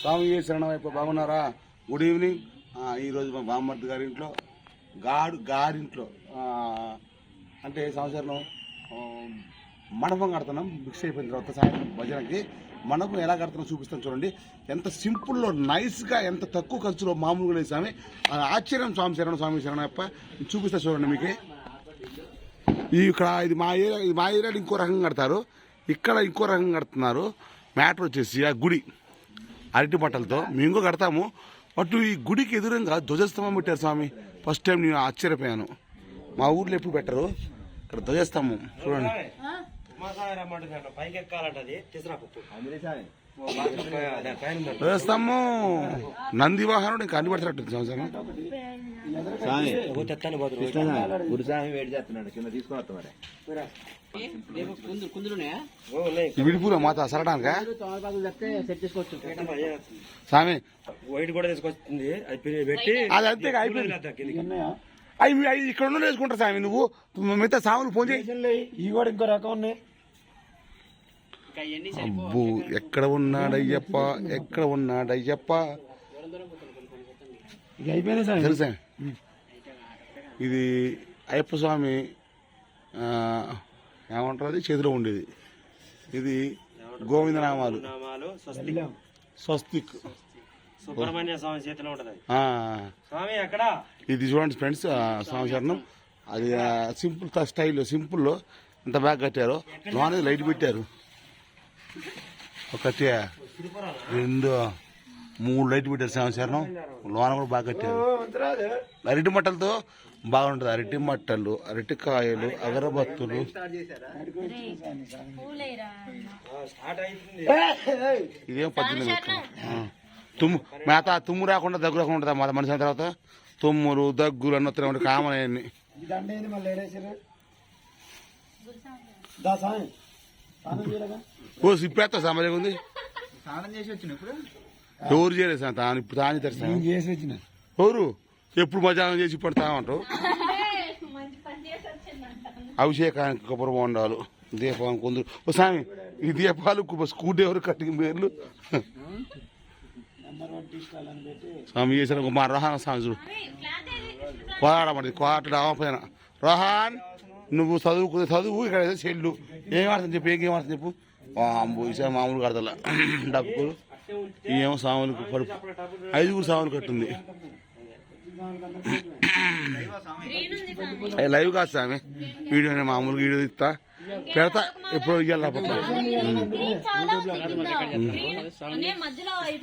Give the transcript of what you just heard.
స్వామి శరణం బాగున్నారా? Good evening. ఈరోజు మా బామ్మర్ది గారింట్లో గారింట్లో అంటే సంవత్సరం మండపం కడుతున్నాం. మిక్స్ అయిపోయిన తర్వాత సాయంత్రం భజనకి మండపం ఎలా కడుతున్నాం చూపిస్తాం. చూడండి ఎంత సింపుల్లో నైస్గా, ఎంత తక్కువ ఖర్చులో మామూలుగా లేదు స్వామి. ఆశ్చర్యం. స్వామి శరణం, స్వామి శరణప్ప చూపిస్తా చూడండి మీకు. ఇక్కడ ఇది మా ఏరియాలో ఇంకో రకంగా కడతారు, ఇక్కడ ఇంకో రకంగా కడుతున్నారు. మ్యాటర్ వచ్చేసి ఆ గుడి అరటి బట్టలతో మేము కూడా కడతాము. బట్ ఈ గుడికి ఎదురుగా ధ్వజస్తంభం పెట్టారు స్వామి. ఫస్ట్ టైం నేను ఆశ్చర్యపోయాను. మా ఊర్లో ఎప్పుడు పెట్టరు, ఇక్కడ ధ్వజస్తంభం చూడండి. ధ్వజస్తంభం నంది వాహనుడు ఇంకా అన్ని పడుతున్నట్టు సంవత్సరం. విడిపూల మాత సరడానికా స్వామి వైట్ కూడా తీసుకొచ్చింది. అది అంతే అయిపోయింది. అవి ఇక్కడ ఉన్న వేసుకుంటారు స్వామి. నువ్వు మిగతా సాములు ఫోన్ చేయి. ఈ కూడా ఇంకో రకం ఉన్నాయి. అబ్బో ఎక్కడ ఉన్నాడయ్యప్ప, ఎక్కడ ఉన్నాడయ్యప్ప. తెలుసా ఇది అయ్యప్ప స్వామి ఏమంటారు, అది చేతిలో ఉండేది. ఇది గోవింద నామాలు స్వస్తిక్ సుబ్రహ్మణ్య స్వామి చేతిలో ఉంటది స్వామి. అక్కడ ఇది చూడండి ఫ్రెండ్స్, స్వామి శరణం. అది సింపుల్ స్టైల్, సింపుల్లో ఇంత బాగా కట్టారు. లోన లైట్ పెట్టారు. ఒకటి 2 3 లైట్ పెట్టారు స్వామి శరణం. లోన కూడా బాగా కట్టారు. అరటి మట్టలతో బాగుంటుంది. అరటి మట్టలు, అరటికాయలు, అగరబత్తులు. ఇదేం 18 మేత తుమ్ము రాకుండా దగ్గు రాకుండా ఉంటుంది మా మనిషి. తర్వాత తుమ్ములు దగ్గులు అన్నీ వస్తున్నాయి కామన్. అవన్నీ ఓ సిప్పేస్తా సమయం ఉంది. ఎవరు చేయలేదు సార్ తాను. ఇప్పుడు తాను చేసి వచ్చిన ఎవరు ఎప్పుడు మధ్యాహ్నం చేసి ఇప్పుడు తామంటావు. అభిషేకానికి కొబ్బరి బొండాలు, దీపానికి కొందరు. ఓ స్వామి ఈ దీపాలు స్కూటీ ఎవరు కట్టిన పేర్లు స్వామి చేసిన మా రోహాన్ స్వామి చూడు. కోలాడమండి కోట పైన. రోహాన్ నువ్వు చదువు ఇక్కడ చెల్లు ఏం ఆడుతుంది చెప్పు, ఏం ఆడుతుంది చెప్పు. ఈసారి మామూలు కడతల డబ్బులు ఏమో సాములకు పడుపు 5 సాములు కట్టుంది. లైవ్ కాదు స్వామి, వీడియో మామూలుగా వీడియో ఇస్తా పెడతా. ఎప్పుడు ఇవ్వాలి